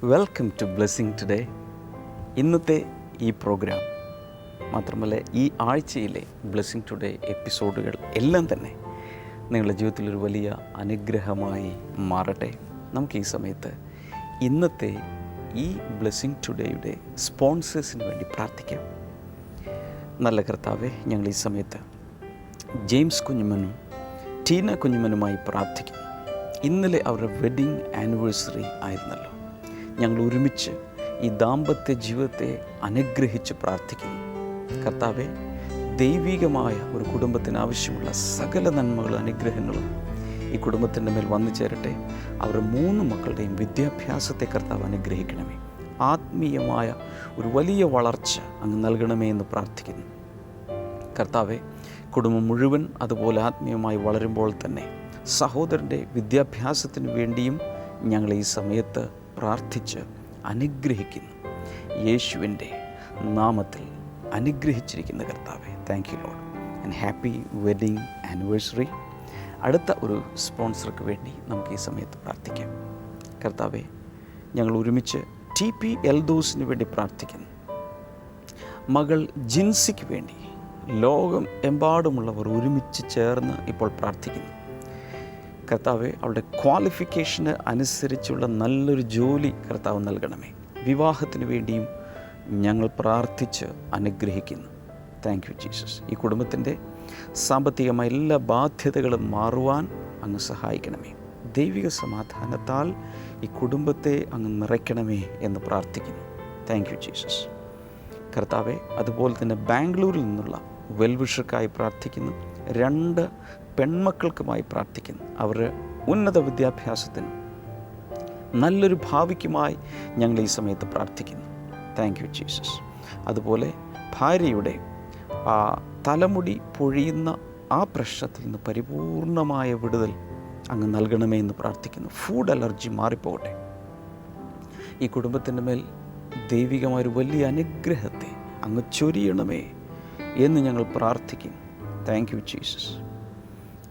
Welcome to blessing today. ഇന്നത്തെ ഈ programme മാത്രമല്ല ഈ ആഴ്ചയിലെ ബ്ലെസ്സിങ് ടുഡേ എപ്പിസോഡുകൾ എല്ലാം തന്നെ നിങ്ങളുടെ ജീവിതത്തിലൊരു വലിയ അനുഗ്രഹമായി മാറട്ടെ. നമുക്ക് ഈ സമയത്ത് ഇന്നത്തെ ഈ ബ്ലെസ്സിങ് ടുഡേയുടെ സ്പോൺസേഴ്സിന് വേണ്ടി പ്രാർത്ഥിക്കാം. നല്ല കർത്താവേ, ഞങ്ങൾ ഈ സമയത്ത് ജെയിംസ് കുഞ്ഞുമനും ടീന കുഞ്ഞുമനുമായി പ്രാർത്ഥിക്കുന്നു. ഇന്നലെ അവരുടെ വെഡ്ഡിങ് ആനിവേഴ്സറി ആയിരുന്നല്ലോ. ഞങ്ങൾ ഒരുമിച്ച് ഈ ദാമ്പത്യ ജീവിതത്തെ അനുഗ്രഹിച്ച് പ്രാർത്ഥിക്കുന്നു. കർത്താവെ, ദൈവികമായ ഒരു കുടുംബത്തിന് ആവശ്യമുള്ള സകല നന്മകളും അനുഗ്രഹങ്ങളും ഈ കുടുംബത്തിൻ്റെ മേൽ വന്നു ചേരട്ടെ. അവരുടെ 3 മക്കളുടെയും വിദ്യാഭ്യാസത്തെ കർത്താവ് അനുഗ്രഹിക്കണമേ. ആത്മീയമായ ഒരു വലിയ വളർച്ച അങ്ങ് നൽകണമേ എന്ന് പ്രാർത്ഥിക്കുന്നു. കർത്താവെ, കുടുംബം മുഴുവൻ അതുപോലെ ആത്മീയമായി വളരുമ്പോൾ തന്നെ സഹോദരൻ്റെ വിദ്യാഭ്യാസത്തിന് വേണ്ടിയും ഞങ്ങൾ ഈ സമയത്ത് പ്രാർത്ഥിച്ച് അനുഗ്രഹിക്കുന്നു. യേശുവിൻ്റെ നാമത്തിൽ അനുഗ്രഹിച്ചിരിക്കുന്ന കർത്താവെ, thank you Lord and happy wedding anniversary. അടുത്ത ഒരു സ്പോൺസർക്ക് വേണ്ടി നമുക്ക് ഈ സമയത്ത് പ്രാർത്ഥിക്കാം. കർത്താവെ, ഞങ്ങൾ ഒരുമിച്ച് TP എൽദോസിന് വേണ്ടി പ്രാർത്ഥിക്കുന്നു. മകൾ ജിൻസിക്ക് വേണ്ടി ലോകം എമ്പാടുമുള്ളവർ ഒരുമിച്ച് ചേർന്ന് ഇപ്പോൾ പ്രാർത്ഥിക്കുന്നു. കർത്താവെ, അവളുടെ ക്വാളിഫിക്കേഷന് അനുസരിച്ചുള്ള നല്ലൊരു ജോലി കർത്താവ് നൽകണമേ. വിവാഹത്തിന് വേണ്ടിയും ഞങ്ങൾ പ്രാർത്ഥിച്ച് അനുഗ്രഹിക്കുന്നു. Thank you Jesus. ഈ കുടുംബത്തിൻ്റെ സാമ്പത്തികമായ എല്ലാ ബാധ്യതകളും മാറുവാൻ അങ്ങ് സഹായിക്കണമേ. ദൈവിക സമാധാനത്താൽ ഈ കുടുംബത്തെ അങ്ങ് നിറയ്ക്കണമേ എന്ന് പ്രാർത്ഥിക്കുന്നു. Thank you Jesus. കർത്താവെ, അതുപോലെ തന്നെ ബാംഗ്ലൂരിൽ നിന്നുള്ള വെൽവിഷർക്കായി പ്രാർത്ഥിക്കുന്നു. 2 പെൺമക്കൾക്കുമായി പ്രാർത്ഥിക്കുന്നു. അവരുടെ ഉന്നത വിദ്യാഭ്യാസത്തിനും നല്ലൊരു ഭാവിക്കുമായി ഞങ്ങൾ ഈ സമയത്ത് പ്രാർത്ഥിക്കുന്നു. Thank you Jesus. അതുപോലെ ഭാര്യയുടെ തലമുടി പൊഴിയുന്ന ആ പ്രശ്നത്തിൽ നിന്ന് പരിപൂർണമായ വിടുതൽ അങ്ങ് നൽകണമേ എന്ന് പ്രാർത്ഥിക്കുന്നു. ഫുഡ് അലർജി മാറിപ്പോകട്ടെ. ഈ കുടുംബത്തിൻ്റെ മേൽ ദൈവികമായൊരു വലിയ അനുഗ്രഹത്തെ അങ്ങ് ചൊരിയണമേ എന്ന് ഞങ്ങൾ പ്രാർത്ഥിക്കുന്നു. Thank you Jesus.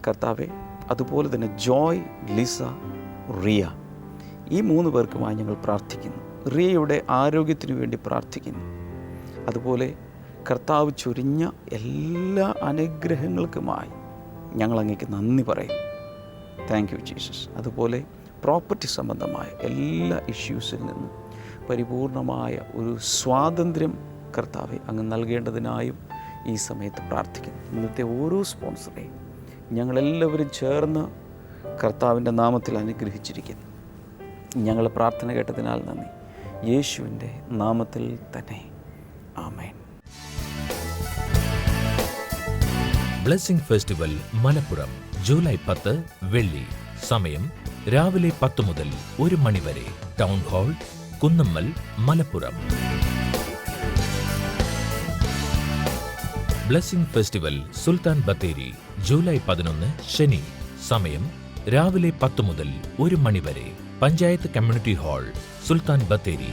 കർത്താവെ, അതുപോലെ തന്നെ ജോയ്, ലിസ, റിയ, ഈ 3 പേർക്കുമായി ഞങ്ങൾ പ്രാർത്ഥിക്കുന്നു. റിയയുടെ ആരോഗ്യത്തിനു വേണ്ടി പ്രാർത്ഥിക്കുന്നു. അതുപോലെ കർത്താവ് ചൊരിഞ്ഞ എല്ലാ അനുഗ്രഹങ്ങൾക്കുമായി ഞങ്ങൾ അങ്ങേക്ക് നന്ദി പറയുന്നു. Thank you Jesus. അതുപോലെ പ്രോപ്പർട്ടി സംബന്ധമായ എല്ലാ ഇഷ്യൂസിൽ നിന്നും പരിപൂർണമായ ഒരു സ്വാതന്ത്ര്യം കർത്താവെ അങ്ങ് നൽകേണ്ടതിനായും ഈ സമയത്ത് പ്രാർത്ഥിക്കുന്നു. ഇന്നത്തെ ഓരോ സ്പോൺസറെയും ഞങ്ങളെല്ലാവരും ചേർന്ന് കർത്താവിൻ്റെ നാമത്തിൽ അനുഗ്രഹിച്ചിരിക്കുന്നു. ഞങ്ങൾ പ്രാർത്ഥന കേട്ടതിനാൽ നന്ദി. യേശുവിൻ്റെ നാമത്തിൽ തന്നെ ആമേൻ. ബ്ലെസ്സിംഗ് ഫെസ്റ്റിവൽ മലപ്പുറം ജൂലൈ 10 വെള്ളി. സമയം രാവിലെ 10 മുതൽ 1 മണി വരെ. Town hall, Kunnammal, Malappuram. Blessing festival Sultan Bathery July 11 ശനി. സമയം രാവിലെ 10 മുതൽ 1 മണി വരെ. Panchayat community hall, Sultan Bathery.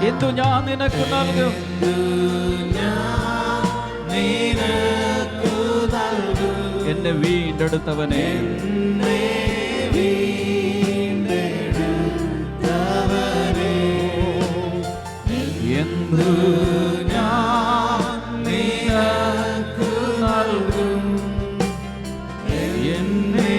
എന്തു ഞാൻ നിനക്ക് നൽകും, എന്നെ വീണ്ടെടുത്തവനെ, എന്തു ഞാൻ നിനക്ക് നൽകും, എന്നെ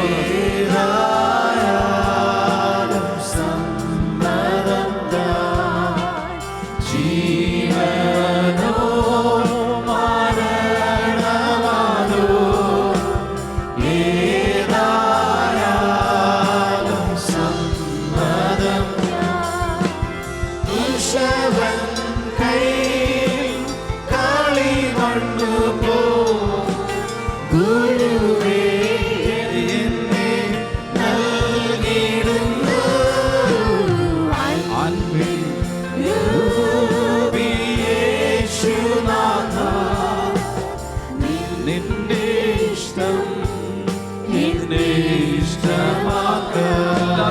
എല്ലാ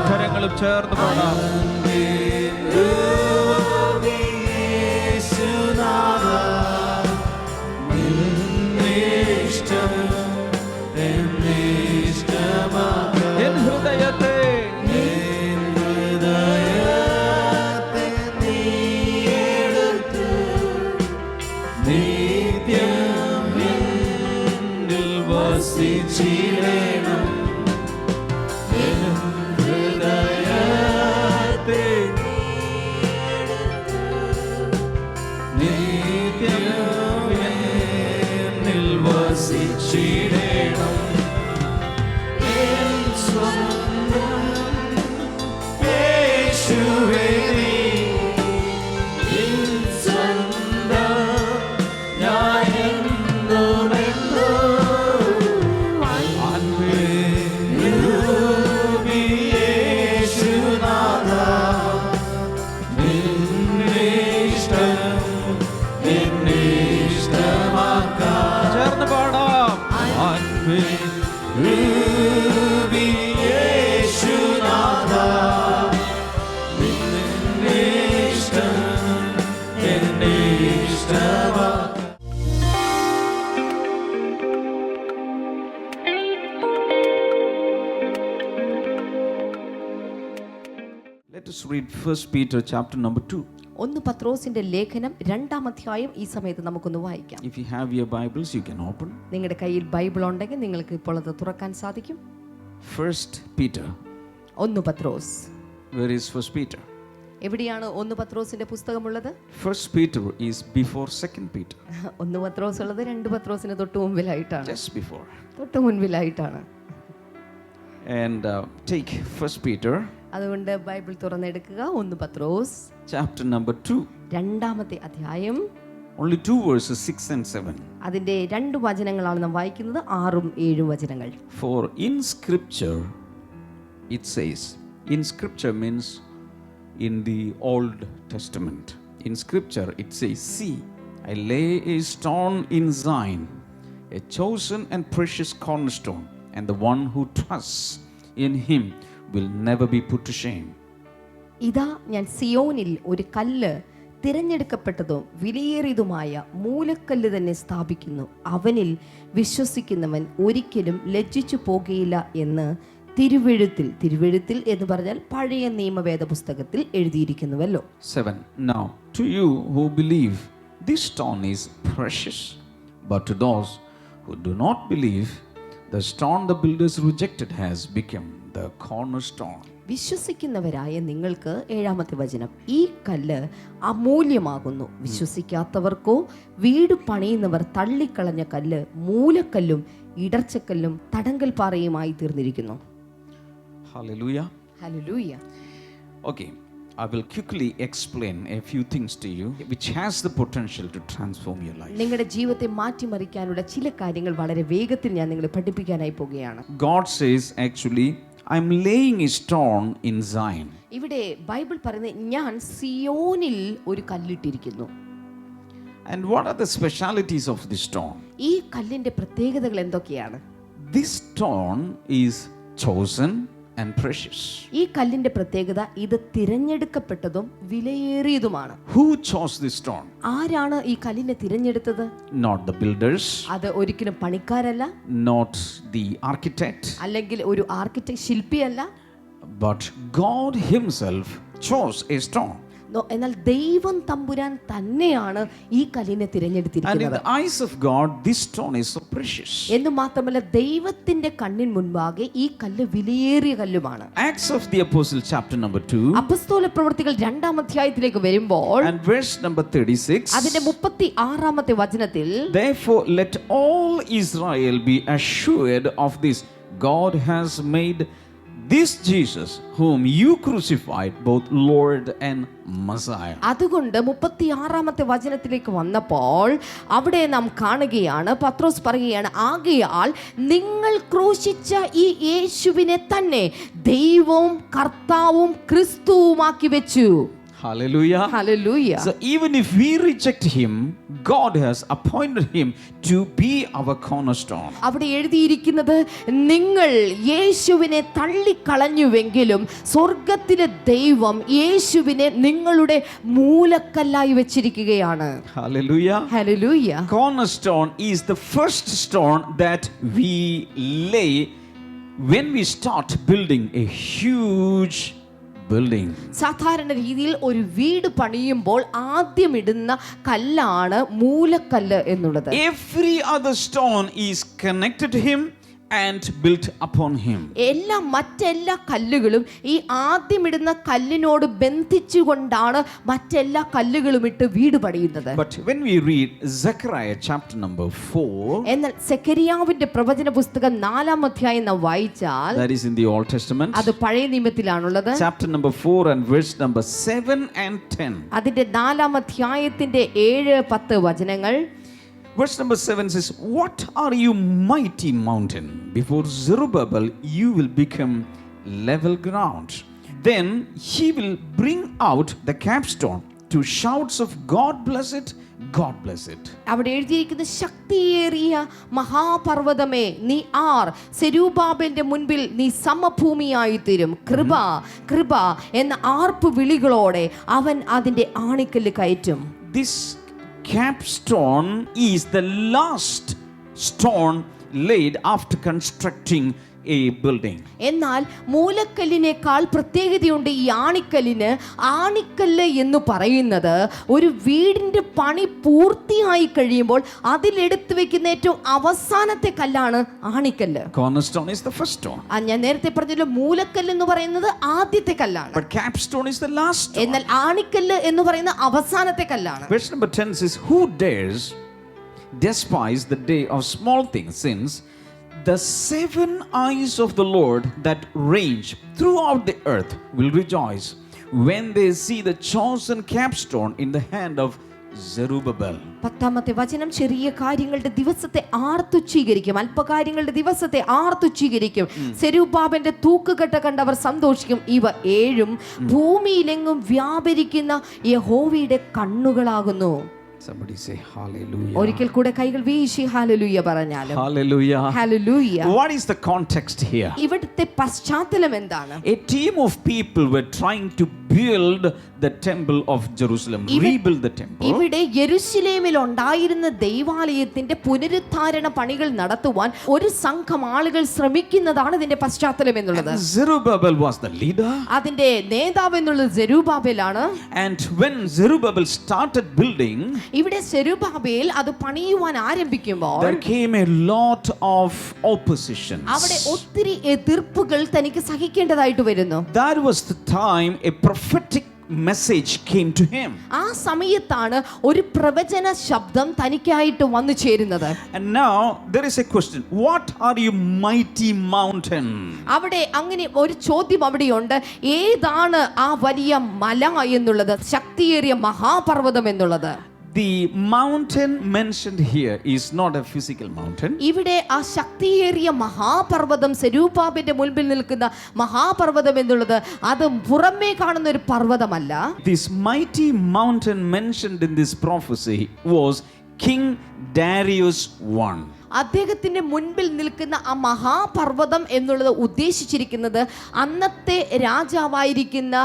കരങ്ങളും ചേർന്ന് പാടാം. എൻ ഹൃദയത്തെ നിത്യം എന്നിൽ വസിച്ചിടണം. ചേർന്ന് പാടാം. Let us read 1 Peter chapter number 2. 1 പത്രോസിന്റെ ലേഖനം 2-ാം അധ്യായം ഈ സമയത്ത് നമുക്കൊന്ന് വായിക്കാം. If you have your Bibles, you can open. നിങ്ങളുടെ കയ്യിൽ ബൈബിൾ ഉണ്ടെങ്കിൽ നിങ്ങൾക്ക് ഇപ്പോൾ അത് തുറക്കാൻ സാധിക്കും. 1 Peter. 1 Pathros. Where is 1 Peter? എവിടെയാണ് 1 പത്രോസിന്റെ പുസ്തകമുള്ളത്? 1 Peter is before 2 Peter. 1 പത്രോസ് ഉള്ളത് 2 പത്രോസിന് തൊട്ട് മുൻപിലായിട്ടാണ്. Just before. തൊട്ട് മുൻപിലായിട്ടാണ്. And take 1 Peter. അതുകൊണ്ട് ബൈബിൾ തുറന്നെടുക്കുക. 1 പത്രോസ് chapter number 2. 2-ാമത്തെ അധ്യായം. Only 2 verses, 6 and 7. അതിന്റെ 2 വചനങ്ങളാണ് നാം വായിക്കുന്നത്. 6ഉം 7ഉം വചനങ്ങൾ. For in scripture it says, in scripture means in the Old Testament. In scripture it says, see, I lay a stone in Zion, a chosen and precious cornerstone, and the one who trusts in him will never be put to shame. ഇതാ ഞാൻ സിയോനിൽ ഒരു കല്ല്, തിരഞ്ഞെടുക്കപ്പെട്ടതും വിലയേറിയതുമായ മൂലക്കല്ല് തന്നെ സ്ഥാപിക്കുന്നു. അവനിൽ വിശ്വസിക്കുന്നവൻ ഒരിക്കലും ലജ്ജിച്ചു പോകുകയില്ല എന്ന് തിരുവെഴുത്തിൽ എന്ന് പറഞ്ഞാൽ പഴയ നിയമവേദ പുസ്തകത്തിൽ എഴുതിയിരിക്കുന്നുവല്ലോ. 7. Now to you who believe, this stone is precious, but to those who do not believe, the stone the builders rejected has become the cornerstone. വിശ്വസിക്കുന്നവരായ നിങ്ങൾക്ക് 7-ാമത്തെ വചനം, ഈ കല്ല് അമൂല്യമാകുന്നു. വിശ്വസിക്കാത്തവർക്കോ വീട് പണിയുന്നവർ തള്ളിക്കളഞ്ഞ കല്ല് മൂലക്കല്ലും ഇടർച്ചക്കല്ലും തടങ്കൽ പാറയുമായി തീർന്നിരിക്കുന്നു. Hallelujah. Hallelujah. Okay, I will quickly explain a few things to you which has the potential to transform your life. നിങ്ങളുടെ ജീവിതത്തെ മാറ്റിമറിക്കാനുള്ള ചില കാര്യങ്ങൾ വളരെ വേഗത്തിൽ ഞാൻ നിങ്ങളെ പഠിപ്പിക്കാനായി പോകുകയാണ്. God says actually, I'm laying a stone in Zion. ഇവിടെ ബൈബിൾ പറയുന്നത് ഞാൻ സിയോനിൽ ഒരു കല്ലിട്ടിരിക്കുന്നു. And what are the specialities of this stone? ഈ കല്ലിന്റെ പ്രത്യേകതകൾ എന്തൊക്കെയാണ്? This stone is chosen and precious. ഈ കല്ലിന്റെ പ്രത്യേകത ഇത് തിരഞ്ഞെടുക്കപ്പെട്ടതും വിലയേറിയതുമാണ്. Who chose this stone? ആരാണ് ഈ കല്ലിനെ തിരഞ്ഞെടുത്തത്? Not the builders, അത് ഒരിക്കലും പണിക്കാരല്ല, not the architect, അല്ലെങ്കിൽ ഒരു architect ശില്പിയല്ല. but God himself chose a stone. എന്നാൽ ദൈവം തമ്പുരാൻ തന്നെയാണ് ഈ കല്ലിനെ And in തിരഞ്ഞെടുത്തിരിക്കുന്നത്. the eyes of God, this stone is so precious. എന്ന് മാത്രമല്ല ദൈവത്തിന്റെ കണ്ണിൻ മുൻപാകെ ഈ കല്ല് വിലയേറിയ കല്ലുമാണ്. Acts of the Apostle chapter number 2 അപ്പസ്തോല പ്രവൃത്തികൾ 2-ാം അധ്യായത്തിലേക്ക് വരുമ്പോൾ and verse number 36. അതിന്റെ 36-ാമത്തെ വചനത്തിൽ Therefore, let all Israel be assured of this: God has made this Jesus, whom you crucified, both Lord and Messiah. അതുകൊണ്ട് 36-ാമത്തെ വചനത്തിലേക്ക് വന്നപ്പോൾ അവിടെ നാം കാണുകയാണ്, പത്രോസ് പറയുകയാണ്, ആകയാൽ നിങ്ങൾ ക്രൂശിച്ച ഈ യേശുവിനെ തന്നെ ദൈവവും കർത്താവും ക്രിസ്തുവുമാക്കി വെച്ചു. Hallelujah. Hallelujah. So even if we reject him, God has appointed him to be our cornerstone. അവിടെ എഴുതിയിരിക്കുന്നത്, നിങ്ങൾ യേശുവിനെ തള്ളിക്കളഞ്ഞുവെങ്കിലും സ്വർഗത്തിലെ ദൈവം യേശുവിനെ നിങ്ങളുടെ മൂലക്കല്ലായി വെച്ചിരിക്കുകയാണ്. Hallelujah. Hallelujah. Cornerstone is the first stone that we lay when we start building a huge building. സാധാരണ രീതിയിൽ ഒരു വീട് പണിയുമ്പോൾ ആദ്യം ഇടുന്ന കല്ലാണ് മൂലക്കല്ല് എന്നുള്ളത്. Every other stone is connected to him and built upon him. മറ്റെല്ലാ കല്ലുകളും ഈ ആദ്യം ഇടുന്ന കല്ലിനോട് ബന്ധിച്ചുകൊണ്ടാണ് മറ്റെല്ലാ കല്ലുകളും ഇട്ട് വീട് പണിയുന്നത്. But when we read Zechariah chapter number 4, എന്നാൽ സെഖരിയാവിന്റെ പ്രവചന പുസ്തകം 4-ാം അധ്യായം നാം വായിച്ചാൽ, that is in the Old Testament, അത് പഴയ നിയമത്തിലാണുള്ളത്. chapter number 4 and verse number 7 and 10. അതിന്റെ 4-ാം അധ്യായത്തിന്റെ 7-10 വചനങ്ങൾ. Verse number 7 says, "What are you, mighty mountain? Before Zerubbabel you will become level ground. Then he will bring out the capstone to shouts of God bless it, God bless it." അവിടെ എഴുതിയിരിക്കുന്ന, ശക്തിയേറിയ മഹാപർവ്വതമേ നീ R, സെരൂബാബേലിന്റെ മുൻപിൽ നീ സമഭൂമിയായി തീരും. കൃപ കൃപ എന്ന ആർപ്പ് വിളികളോടെ അവൻ അതിന്റെ ആണിക്കല്ല് കയറ്റും. This capstone is the last stone laid after constructing a building. എന്നാൽ മൂലക്കല്ലിനേക്കാൾ പ്രത്യേകതയുണ്ട് ഈ ആണിക്കല്ലിന്. ആണിക്കല്ല് എന്ന് പറയുന്നത് ഒരു വീടിന്റെ പണി പൂർത്തിയായി കഴിയുമ്പോൾ അതിലെടുത്ത് വെക്കുന്ന ഏറ്റവും അവസാനത്തെ കല്ലാണ് ആണിക്കല്ല്. Cornerstone is the first stone. ഞാൻ നേരത്തെ പറഞ്ഞല്ലോ, മൂലക്കല്ല് എന്ന് പറയുന്നത് ആദ്യത്തെ കല്ലാണ്. But capstone is the last stone. എന്നാൽ ആണിക്കല്ല് എന്ന് പറയുന്ന അവസാനത്തെ കല്ലാണ്. Verse number 10 says, "Who dares despise the day of small things, since the 7 eyes of the Lord that range throughout the earth will rejoice when they see the chosen capstone in the hand of Zerubbabel." 10-ാമത്തെ വചനം, ചെറിയ കാര്യങ്ങളുടെ ദിവസത്തെ ആർത്തുച്ചീകരിക്കും, അല്പകാര്യങ്ങളുടെ ദിവസത്തെ ആർത്തുച്ചീകരിക്കും. സെരൂബാബന്റെ തൂക്കുകെട്ട് കണ്ടവർ സന്തോഷിക്കും. ഇവ 7 ഭൂമിയിലെങ്ങും വ്യാപരിക്കുന്ന യഹോവയുടെ കണ്ണുകളാകുന്നു. Somebody say hallelujah. ഒരിക്കൽ കൂടെ കൈകൾ വീശി ഹല്ലേലൂയ പറഞ്ഞാലും. Hallelujah. Hallelujah. What is the context here? ഇവിടുത്തെ പശ്ചാത്തലം എന്താണ്? A team of people were trying to build the temple of Jerusalem, rebuild the temple. ഇവിടെ യെരുശലേമിൽ ഉണ്ടായിരുന്ന ദൈവാലയത്തിന്റെ പുനരുദ്ധാരണ പണികൾ നടത്തുവാൻ ഒരു സംഘം ആളുകൾ ശ്രമിക്കുന്നതാണ് ഇതിന്റെ പശ്ചാത്തലം എന്നുള്ളത്. Zerubbabel was the leader. അതിന്റെ നേതാവ് എന്നുള്ളത് സെരൂബാബേലാണ്. And when Zerubbabel started building, ഇവിടെ സെരൂബാബേൽ അത് പണിയുവാൻ ആരംഭിക്കുമ്പോൾ there came a lot of opposition. അവിടെ ഒത്തിരി എതിർപ്പുകൾ തനിക്ക് സഹിക്കേണ്ടതായിട്ട് വരുന്നു. That was the time a prophetic message came to him. ആ സമയത്താണ് ഒരു പ്രവചന ശബ്ദം തനിക്കായിട്ട് വന്നു ചേരുന്നത്. And now there is a question, what are you, mighty mountain? അവിടെ അങ്ങനെ ഒരു ചോദ്യം അവിടെയുണ്ട്, ഏതാണ് ആ വലിയ മല എന്നുള്ളത്, ശക്തിയേറിയ മഹാപർവ്വതം എന്നുള്ളത്. The mountain mentioned here is not a physical mountain. ഇവിടെ ആ ശക്തിയേറിയ മഹാപർവ്വതം, സെരൂബാബിന്റെ മുൻപിൽ നിൽക്കുന്ന മഹാപർവ്വതം എന്നുള്ളത് അത് പുറമേ കാണുന്ന ഒരു പർവ്വതമല്ല. This mighty mountain mentioned in this prophecy was King Darius I. അദ്ദേഹത്തിന്റെ മുൻപിൽ നിൽക്കുന്ന ആ മഹാപർവ്വതം എന്നുള്ളത് ഉദ്ദേശിച്ചിരിക്കുന്നത് അന്നത്തെ രാജാവായിരിക്കുന്ന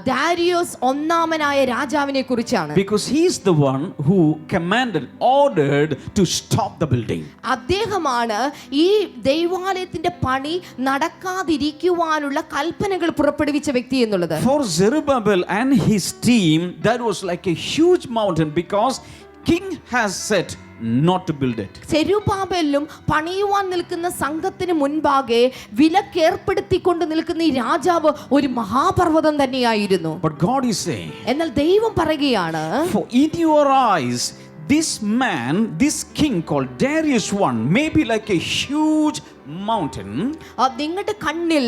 ദാരിയോസ് ഒന്നാമനായ രാജാവിനെ കുറിച്ചാണ്. Because he is the one who commanded, ordered to stop the building. അദ്ദേഹമാണ് ഈ ദൈവാലയത്തിന്റെ പണി നടക്കാതിരിക്കുവാനുള്ള കൽപ്പനകൾ പുറപ്പെടുവിച്ച വ്യക്തി എന്നുള്ളത്. For Zerubbabel and his team, that was like a huge mountain because king has said not to build it. സെരുബാബേലിനും പണിയുവാൻ നിൽക്കുന്ന സംഘത്തിന് മുൻപാകെ വിലക്കേർപ്പെടുത്തിക്കൊണ്ട് നിൽക്കുന്ന ഈ രാജാവ് ഒരു മഹാപർവ്വതം തന്നെയായിരുന്നു. But God is saying, എന്നാൽ ദൈവം പറയുകയാണ്, for in your eyes this man, this king called Darius I, may be like a huge mountain. നിങ്ങളുടെ കണ്ണിൽ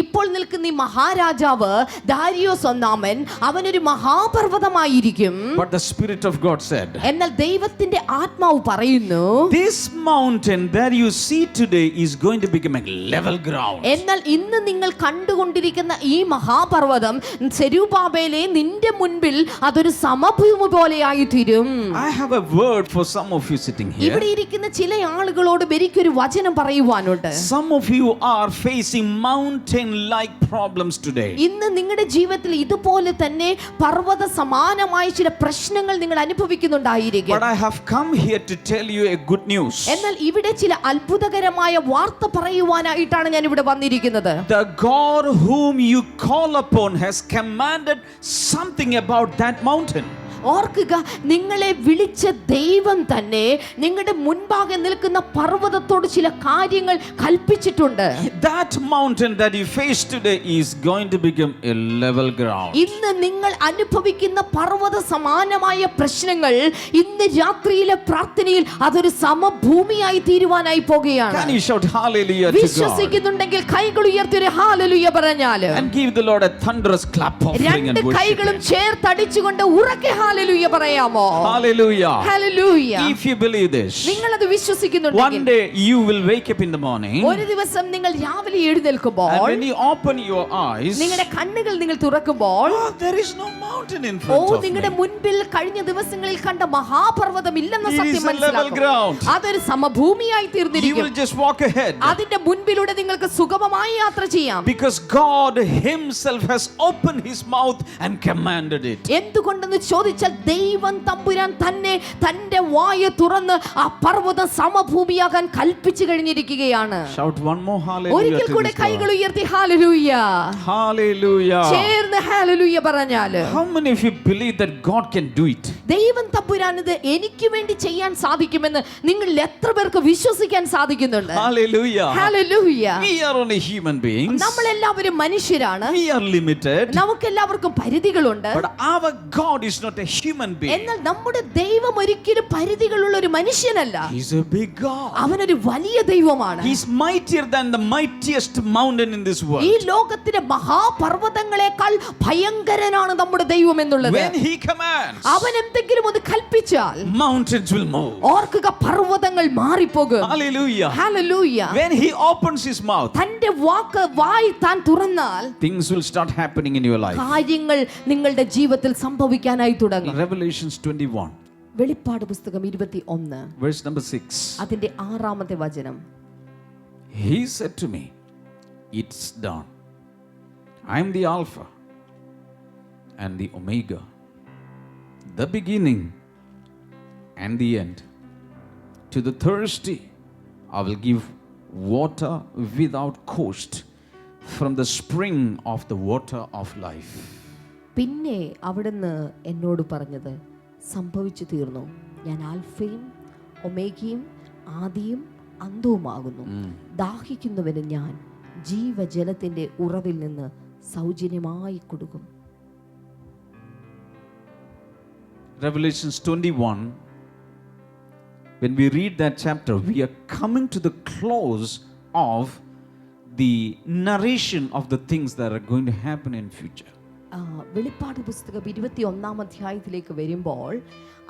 ഇപ്പോൾ നിൽക്കുന്ന ഈ മഹാരാജാവ് ദാരിയോസ് ഒന്നാമൻ അവനൊരു മഹാപർവ്വതമായിരിക്കും. But the Spirit of God said, എന്നാൽ ദൈവത്തിന്റെ ആത്മാവ് പറയുന്നു, this mountain that you see today is going to become a level ground. എന്നാൽ ഇന്ന് നിങ്ങൾ കണ്ടുകൊണ്ടിരിക്കുന്ന ഈ മഹാപർവ്വതം സെരുബാബേലേ നിന്റെ മുൻപിൽ അതൊരു സമഭൂമി പോലെയായി തീരും. I have a word for some of you sitting here. ഇവിടെ ഇരിക്കുന്ന ചില ആളുകളോട് എനിക്കൊരു വചനം പറയുവാനുണ്ട്. Some of you are facing mountain-like problems today. ഇന്ന് നിങ്ങളുടെ ജീവിതത്തിൽ ഇതുപോലെ തന്നെ പർവ്വത സമാനമായ ചില പ്രശ്നങ്ങൾ നിങ്ങൾ അനുഭവിക്കുന്നുണ്ടായിരിക്കും. But I have come here to tell you a good news. എന്നാൽ ഇവിടെ ചില അത്ഭുതകരമായ വാർത്ത പറയുവാനായിട്ടാണ് ഞാൻ ഇവിടെ വന്നിരിക്കുന്നത്. The God whom you call upon has commanded something about that mountain. ഓർക്കുക, നിങ്ങളെ വിളിച്ച ദൈവം തന്നെ നിങ്ങളുടെ മുൻപാകെ നിൽക്കുന്ന പർവ്വതത്തോട് ചില കാര്യങ്ങൾ കൽപ്പിച്ചിട്ടുണ്ട്. That mountain that you face today is going to become a level ground. ഇന്ന് നിങ്ങൾ അനുഭവിക്കുന്ന പർവ്വത സമാനമായ പ്രശ്നങ്ങൾ ഇന്ന് രാത്രിയിലെ പ്രാർത്ഥനയിൽ അതൊരു സമഭൂമിയായി തീരുവാനായി പോകുകയാണ്. Can you shout hallelujah to God? വിശ്വസിക്കുന്നുണ്ടെങ്കിൽ കൈകൾ ഉയർത്തി ഒരു ഹല്ലേലൂയ പറഞ്ഞാൽ And give the Lord a thunderous clap offering and രണ്ട് worship. കൈകളും ചേർത്തടിച്ചുകൊണ്ട് ഉറക്കെ ഹല്ലേലൂയ പറയാമോ? Hallelujah. Hallelujah. If you believe this, നിങ്ങൾ അത് വിശ്വസിക്കുന്നുണ്ടെങ്കിൽ one day you will wake up in the morning, ഒരു ദിവസം നിങ്ങൾ രാവിലെ എഴുന്നേൽക്കുമ്പോൾ and when you open your eyes, നിങ്ങളുടെ കണ്ണുകൾ നിങ്ങൾ തുറക്കുമ്പോൾ oh, there is no mountain in oh front of നിങ്ങളുടെ me. മുൻപിൽ കഴിഞ്ഞ ദിവസങ്ങളിൽ കണ്ട മഹാപർവ്വതം ഇല്ലെന്ന It സത്യം is a level മനസ്സിലാക്കും. ground. അതൊരു സമഭൂമിയായി You തീർന്നിരിക്കും. will just walk ahead. അതിന്റെ മുൻപിലൂടെ നിങ്ങൾക്ക് സുഗമമായി യാത്ര ചെയ്യാം. Because God himself has opened his mouth and commanded it. എന്തുകൊണ്ടെന്ന് ചോദിച്ചാൽ ദൈവം തമ്പുരാൻ തന്നെ തന്റെ വായ തുറന്ന് ആ പർവ്വതം സമഭൂമിയാകാൻ കൽപ്പിച്ചു കഴിഞ്ഞിരിക്കുകയാണ്. Shout one more hallelujah ഒരിക്കൽ to കൂടെ this കൈകൾ God. ഉയർത്തി ഹല്ലേലൂയ. Hallelujah. ചേർന്ന് ഹല്ലേലൂയ പറഞ്ഞാല് How many of you believe that God can do it? ദൈവം തമ്പുരാൻ ഇത് എനിക്ക് വേണ്ടി ചെയ്യാൻ സാധിക്കുമെന്ന് നിങ്ങൾ എത്ര പേർക്ക് വിശ്വസിക്കാൻ സാധിക്കുന്നുണ്ട്? Hallelujah. Hallelujah. We are only human beings. നമ്മളെല്ലാവരും മനുഷ്യരാണ്. We are limited. നമുക്കെല്ലാവർക്കും പരിധികളുണ്ട്. But our God is not a human being. എന്നാൽ നമ്മുടെ ദൈവം ഒരിക്കലും പരിധികളുള്ള ഒരു മനുഷ്യനല്ല. He's a big God. അവനൊരു വലിയ ദൈവമാണ്. He's mightier than the mightiest mountain in this world. ഈ ലോകത്തിലെ മഹാപർവ്വതങ്ങളെക്കാൾ ഭയങ്കരനാണ് നമ്മുടെ ദൈവം എന്നുള്ളത്. When he commands, അവൻ എന്തെങ്കിലും ഒന്ന് കൽപ്പിച്ചാൽ mountains will move. ഓർക്കുക, പർവ്വതങ്ങൾ മാറിപ്പോകും. Hallelujah. Hallelujah. When he opens his mouth, തന്റെ വായ് താൻ തുറന്നാൽ things will start happening in your life. കാര്യങ്ങൾ നിങ്ങളുടെ ജീവിതത്തിൽ സംഭവിക്കാനായി തുടങ്ങും. Revelations 21, വെളിപ്പാട് പുസ്തകം 21 verse number 6. അതിന്റെ 6-ാമത്തെ വചനം. He said to me, it's done. I am the Alpha and the Omega, the beginning and the end. To the thirsty I will give water without cost from the spring of the water of life. പിന്നെ അവിടുന്ന് എന്നോട് പറഞ്ഞത് സംഭവിച്ചു തീർന്നു. ഞാൻ ആൽഫയും ഒമേഗയും ആദിയും അന്തവുമാകുന്നു. ദാഹിക്കുന്നവന് ഞാൻ ജീവജലത്തിന്റെ ഉറവിൽ നിന്ന് സൗജന്യമായി കൊടുക്കും. Revelations 21, when we read that chapter, we are coming to the close of the narration of the things that are going to happen in future. വെളിപ്പാട് പുസ്തകം 21-ാം അധ്യായത്തിലേക്ക് വരുമ്പോൾ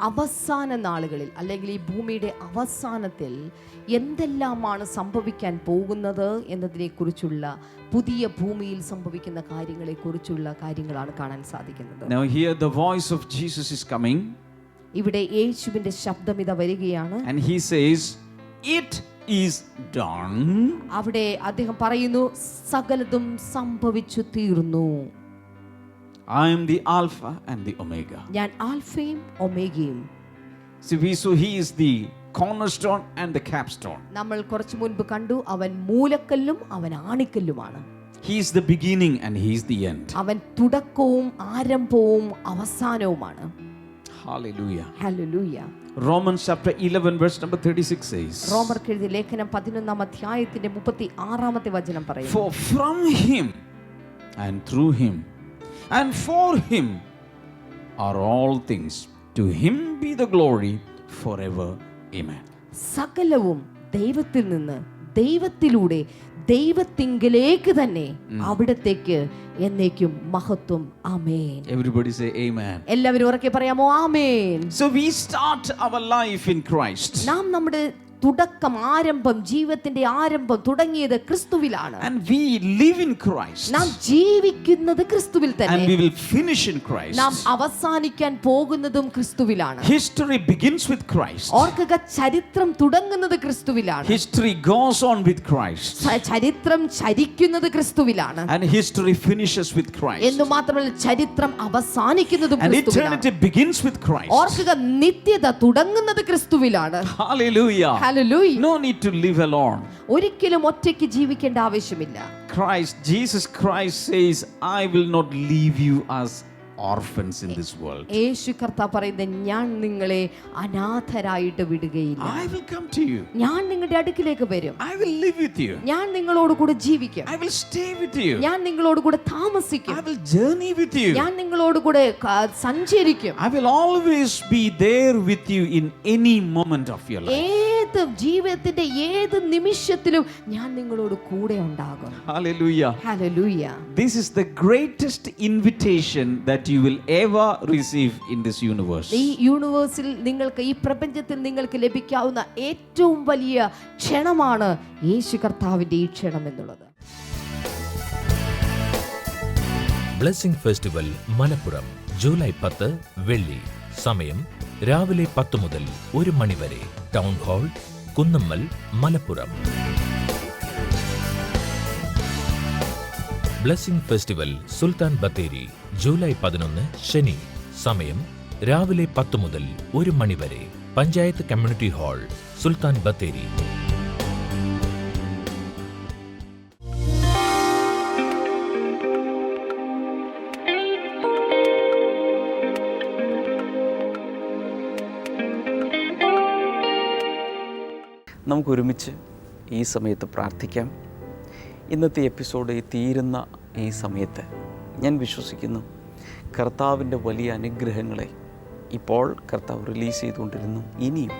അവസാന നാളുകളിൽ അല്ലെങ്കിൽ ഈ ഭൂമിയുടെ അവസാനത്തിൽ എന്തെല്ലാമാണ് സംഭവിക്കാൻ പോകുന്നത് എന്നതിനെക്കുറിച്ചുള്ള, പുതിയ ഭൂമിയിൽ സംഭവിക്കുന്ന കാര്യങ്ങളെക്കുറിച്ചുള്ള കാര്യങ്ങളാണ് കാണാൻ സാധിക്കുന്നത്. Now here the voice of Jesus is coming. ഇവിടെ യേശുവിന്റെ ശബ്ദം ഇതാ വരികയാണ്. And he says, it is done. അവിടെ അദ്ദേഹം പറയുന്നു, സകലതും സംഭവിച്ചു തീർന്നു. I am the Alpha and the Omega. ഞാൻ ആൽഫയും ഒമേഗയും. So he is the cornerstone and the capstone. നമ്മൾ കുറച്ചു മുൻപ് കണ്ടു, അവൻ മൂലക്കല്ലും അവൻ ആണിക്കല്ലുമാണ്. He is the beginning and he is the end. അവൻ തുടക്കവും ആരംഭവും അവസാനവുമാണ്. Hallelujah. Hallelujah. Romans chapter 11 verse number 36 says, റോമർക്ക് എഴുതിയ ലേഖനം 11 അധ്യായത്തിന്റെ 36 വചനം പറയുന്നു, for from him and through him and for him are all things. To him be the glory forever. Amen. സകലവും ദൈവത്തിൽ നിന്ന്, ദൈവത്തിലൂടെ, ദൈവത്തിങ്കലേക്ക് തന്നെ, അവിടത്തേക്ക് എന്നേക്കും മഹത്വം. ആമേൻ. Everybody say amen. എല്ലാവരും ഉറക്കെ പറയാമോ? ആമേൻ. So we start our life in Christ. നാം നമ്മുടെ തുടക്കം, ആരംഭം, ജീവിതത്തിന്റെ ആരംഭം തുടങ്ങിയത് ക്രിസ്തുവിലാണ്. And we live in Christ. നാം ജീവിക്കുന്നത് ക്രിസ്തുവിൽ തന്നെ. And we will finish in Christ. നാം അവസാനിക്കാൻ പോകുന്നതും ക്രിസ്തുവിലാണ്. History begins with Christ. ഓർക്കുക, ചരിത്രം തുടങ്ങുന്നത് ക്രിസ്തുവിലാണ്. History goes on with Christ. ചരിത്രം ചരിക്കുന്നത് ക്രിസ്തുവിലാണ്. And history finishes with Christ. എന്ന് മാത്രമല്ല, ചരിത്രം അവസാനിക്കുന്നതും And ക്രിസ്തുവിലാണ്. eternity begins with Christ. ഓർക്കുക, നിത്യത തുടങ്ങുന്നത് ക്രിസ്തുവിലാണ്. Hallelujah. Hallelujah. No need to live alone. ഒരിക്കലും ഒറ്റയ്ക്ക് ജീവിക്കേണ്ട ആവശ്യമില്ല. Jesus Christ says, I will not leave you as orphans in this world. യേശു കർത്താവ് പറയുന്നത്, ഞാൻ നിങ്ങളെ അനാഥരായിട്ട് വിടുകയില്ല. I will come to you. ഞാൻ നിങ്ങളുടെ അടുക്കിലേക്ക് വരും. I will live with you. ഞാൻ നിങ്ങളോട് കൂടെ ജീവിക്കും. I will stay with you. ഞാൻ നിങ്ങളോട് കൂടെ താമസിക്കും. I will journey with you. ഞാൻ നിങ്ങളോട് കൂടെ സഞ്ചരിക്കും. I will always be there with you in any moment of your life. ഏത് ജീവിതത്തിന്റെ ഏത് നിമിഷത്തിലും ഞാൻ നിങ്ങളോട് കൂടെ ഉണ്ടാകും. Hallelujah. Hallelujah. This is the greatest invitation that you will ever receive in this universe. ഈ യൂണിവേഴ്സിൽ നിങ്ങൾക്ക്, ഈ പ്രപഞ്ചത്തിൽ നിങ്ങൾക്ക് ലഭിക്കാവുന്ന ഏറ്റവും വലിയ ക്ഷണമാണ് യേശു കർത്താവിന്റെ ഈ ക്ഷണം എന്നുള്ളത്. ബ്ലെസ്സിംഗ് ഫെസ്റ്റിവൽ മലപ്പുറം ജൂലൈ 10 വെള്ളി. സമയം രാവിലെ 10 മുതൽ 1 മണി വരെ. Town hall, Kunnammal, Malappuram. Blessing festival Sultan Bathery July 11 ശനി. സമയം രാവിലെ 10 മുതൽ 1 മണി വരെ. Panchayat community hall, Sultan Bathery. നമുക്കൊരുമിച്ച് ഈ സമയത്ത് പ്രാർത്ഥിക്കാം. ഇന്നത്തെ എപ്പിസോഡ് തീരുന്ന ഈ സമയത്ത് ഞാൻ വിശ്വസിക്കുന്നു, കർത്താവിൻ്റെ വലിയ അനുഗ്രഹങ്ങളെ ഇപ്പോൾ കർത്താവ് റിലീസ് ചെയ്തുകൊണ്ടിരുന്നു. ഇനിയും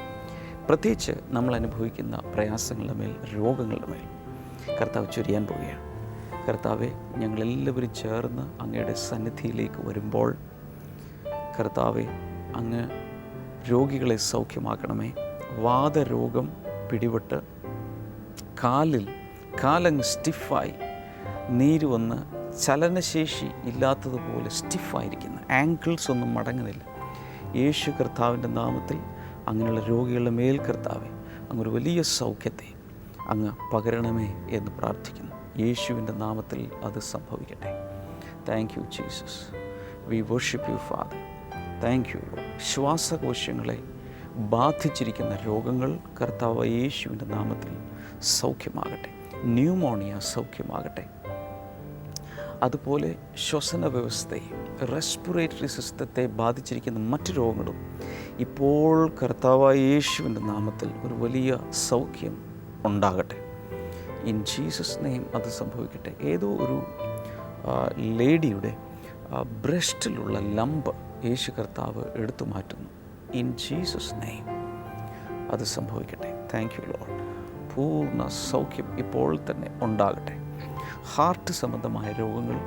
പ്രത്യേകിച്ച് നമ്മൾ അനുഭവിക്കുന്ന പ്രയാസങ്ങളുടെ മേൽ, രോഗങ്ങളുടെ മേൽ കർത്താവ് ചൊരിയാൻ പോവുകയാണ്. കർത്താവെ, ഞങ്ങളെല്ലാവരും ചേർന്ന് അങ്ങയുടെ സന്നിധിയിലേക്ക് വരുമ്പോൾ കർത്താവെ, അങ്ങ് രോഗികളെ സൗഖ്യമാക്കണമേ. വാതരോഗം പിടിപെട്ട് കാലങ്ങ് സ്റ്റിഫായി, നീര് വന്ന് ചലനശേഷി ഇല്ലാത്തതുപോലെ സ്റ്റിഫായിരിക്കുന്ന ആങ്കിൾസ് ഒന്നും മടങ്ങുന്നില്ല. യേശു കർത്താവിൻ്റെ നാമത്തിൽ അങ്ങനെയുള്ള രോഗികളുടെ മേൽ കർത്താവെ, അങ്ങൊരു വലിയ സൗഖ്യത്തെ അങ്ങ് പകരണമേ എന്ന് പ്രാർത്ഥിക്കുന്നു. യേശുവിൻ്റെ നാമത്തിൽ അത് സംഭവിക്കട്ടെ. Thank you Jesus. We worship you father. Thank you. ശ്വാസകോശങ്ങളെ ബാധിച്ചിരിക്കുന്ന രോഗങ്ങൾ കർത്താവ് യേശുവിൻ്റെ നാമത്തിൽ സൗഖ്യമാകട്ടെ. ന്യൂമോണിയ സൗഖ്യമാകട്ടെ. അതുപോലെ ശ്വസന വ്യവസ്ഥയെ, റെസ്പിറേറ്ററി സിസ്റ്റത്തെ ബാധിച്ചിരിക്കുന്ന മറ്റു രോഗങ്ങളും ഇപ്പോൾ കർത്താവായ യേശുവിൻ്റെ നാമത്തിൽ ഒരു വലിയ സൗഖ്യം ഉണ്ടാകട്ടെ. ഇൻ ജീസസ് നെയിം അത് സംഭവിക്കട്ടെ. ഏതോ ഒരു ലേഡിയുടെ ബ്രസ്റ്റിലുള്ള ലംബ് യേശു കർത്താവ് എടുത്തു മാറ്റുന്നു. ഇൻ ജീസസ് നെയിം അത് സംഭവിക്കട്ടെ. Thank U Lord. പൂർണ്ണ സൗഖ്യം ഇപ്പോൾ തന്നെ ഉണ്ടാകട്ടെ. ഹാർട്ട് സംബന്ധമായ രോഗങ്ങൾ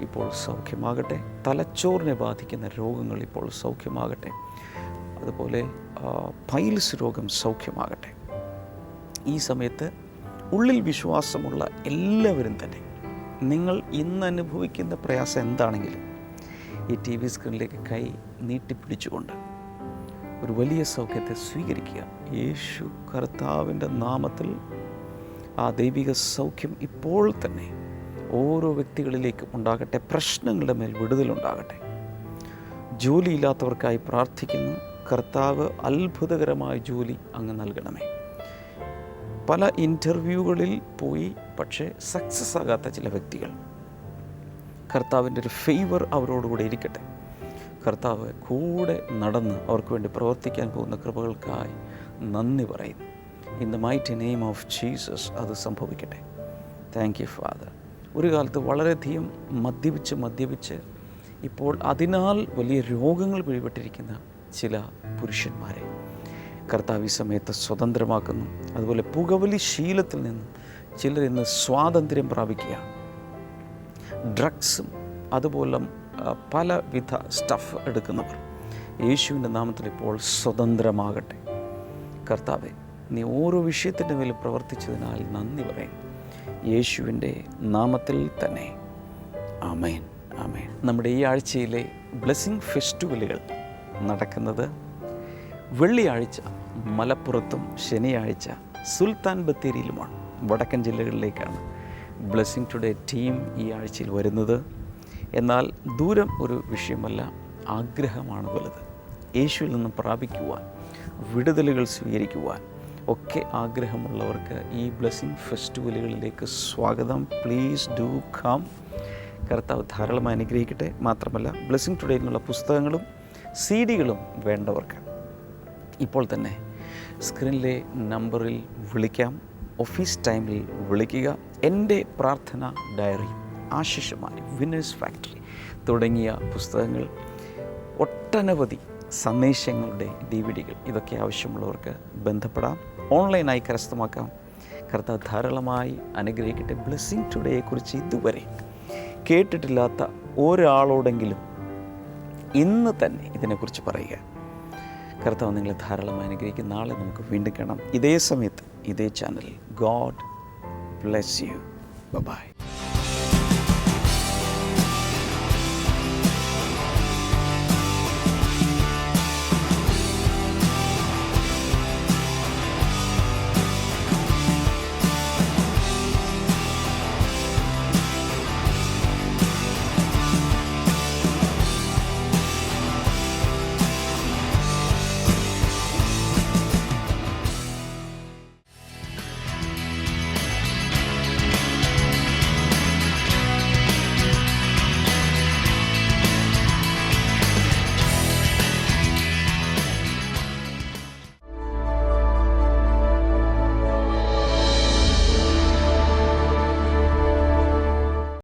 ഇപ്പോൾ സൗഖ്യമാകട്ടെ. തലച്ചോറിനെ ബാധിക്കുന്ന രോഗങ്ങൾ ഇപ്പോൾ സൗഖ്യമാകട്ടെ. അതുപോലെ പൈൽസ് രോഗം സൗഖ്യമാകട്ടെ. ഈ സമയത്ത് ഉള്ളിൽ വിശ്വാസമുള്ള എല്ലാവരും തന്നെ, നിങ്ങൾ ഇന്ന് അനുഭവിക്കുന്ന പ്രയാസം എന്താണെങ്കിലും ഈ TV സ്ക്രീനിലേക്ക് കൈ നീട്ടിപ്പിടിച്ചുകൊണ്ട് ഒരു വലിയ സൗഖ്യത്തെ സ്വീകരിക്കുക. യേശു കർത്താവിൻ്റെ നാമത്തിൽ ആ ദൈവിക സൗഖ്യം ഇപ്പോൾ തന്നെ ഓരോ വ്യക്തികളിലേക്കും ഉണ്ടാകട്ടെ. പ്രശ്നങ്ങളുടെ മേൽ വിടുതലുണ്ടാകട്ടെ. ജോലിയില്ലാത്തവർക്കായി പ്രാർത്ഥിക്കുന്നു. കർത്താവ് അത്ഭുതകരമായ ജോലി അങ്ങ് നൽകണമേ. പല ഇൻ്റർവ്യൂകളിൽ പോയി പക്ഷേ സക്സസ് ആകാത്ത ചില വ്യക്തികൾ, കർത്താവിൻ്റെ ഒരു ഫേവർ അവരോടുകൂടെ ഇരിക്കട്ടെ. കർത്താവ് കൂടെ നടന്ന് അവർക്ക് വേണ്ടി പ്രവർത്തിക്കാൻ പോകുന്ന കൃപകൾക്കായി നന്ദി പറയുന്നു. In the mighty name of Jesus അത് സംഭവിക്കട്ടെ. Thank you father. ഒരു കാലത്ത് വളരെയധികം മദ്യപിച്ച് ഇപ്പോൾ അതിനാൽ വലിയ രോഗങ്ങൾ പിടിപെട്ടിരിക്കുന്ന ചില പുരുഷന്മാരെ കർത്താവ് ഈ സമയത്ത് സ്വതന്ത്രമാക്കുന്നു. അതുപോലെ പുകവലി ശീലത്തിൽ നിന്നും ചിലർ ഇന്ന് സ്വാതന്ത്ര്യം പ്രാപിക്കുകയാണ്. ഡ്രഗ്സും അതുപോലെ പലവിധ സ്റ്റഫ് എടുക്കുന്നവർ യേശുവിൻ്റെ നാമത്തിൽ ഇപ്പോൾ സ്വതന്ത്രമാകട്ടെ. കർത്താവെ, നീ ഓരോ വിഷയത്തിൻ്റെ മേൽ പ്രവർത്തിച്ചതിനാൽ നന്ദി പറയും. യേശുവിൻ്റെ നാമത്തിൽ തന്നെ ആമേൻ, ആമേൻ. നമ്മുടെ ഈ ആഴ്ചയിലെ ബ്ലെസ്സിങ് ഫെസ്റ്റിവലുകൾ നടക്കുന്നത് വെള്ളിയാഴ്ച മലപ്പുറത്തും ശനിയാഴ്ച സുൽത്താൻ ബത്തേരിയിലുമാണ്. വടക്കൻ ജില്ലകളിലേക്കാണ് ബ്ലെസ്സിങ് ടുഡേ ടീം ഈ ആഴ്ചയിൽ വരുന്നത്. എന്നാൽ ദൂരം ഒരു വിഷയമല്ല, ആഗ്രഹമാണ് വലുത്. യേശുവിൽ നിന്നും പ്രാപിക്കുവാൻ, വിടുതലുകൾ സ്വീകരിക്കുവാൻ ഒക്കെ ആഗ്രഹമുള്ളവർക്ക് ഈ ബ്ലെസ്സിങ് ഫെസ്റ്റിവലുകളിലേക്ക് സ്വാഗതം. Please do come. കർത്താവ് ധാരാളമായി അനുഗ്രഹിക്കട്ടെ. മാത്രമല്ല ബ്ലെസ്സിങ് ടുഡേ എന്നുള്ള പുസ്തകങ്ങളും CD-കളും വേണ്ടവർക്ക് ഇപ്പോൾ തന്നെ സ്ക്രീനിലെ നമ്പറിൽ വിളിക്കാം. ഓഫീസ് ടൈമിൽ വിളിക്കുക. എൻ്റെ പ്രാർത്ഥന ഡയറി, ആശിഷമാരി, വിന്നേഴ്സ് ഫാക്ടറി തുടങ്ങിയ പുസ്തകങ്ങൾ, ഒട്ടനവധി സന്ദേശങ്ങളുടെ DVD-കൾ, ഇതൊക്കെ ആവശ്യമുള്ളവർക്ക് ബന്ധപ്പെടാം. ഓൺലൈനായി കരസ്ഥമാക്കാം. കർത്താവ് ധാരാളമായി അനുഗ്രഹിക്കട്ടെ. ബ്ലെസ്സിങ് ടുഡേയെക്കുറിച്ച് ഇതുവരെ കേട്ടിട്ടില്ലാത്ത ഒരാളോടെങ്കിലും ഇന്ന് തന്നെ ഇതിനെക്കുറിച്ച് പറയുക. കർത്താവ് നിങ്ങളെ ധാരാളമായി അനുഗ്രഹിക്കും. നാളെ നമുക്ക് വീണ്ടും കാണാം ഇതേ സമയത്ത് ഇതേ ചാനലിൽ. God bless you. ബൈ.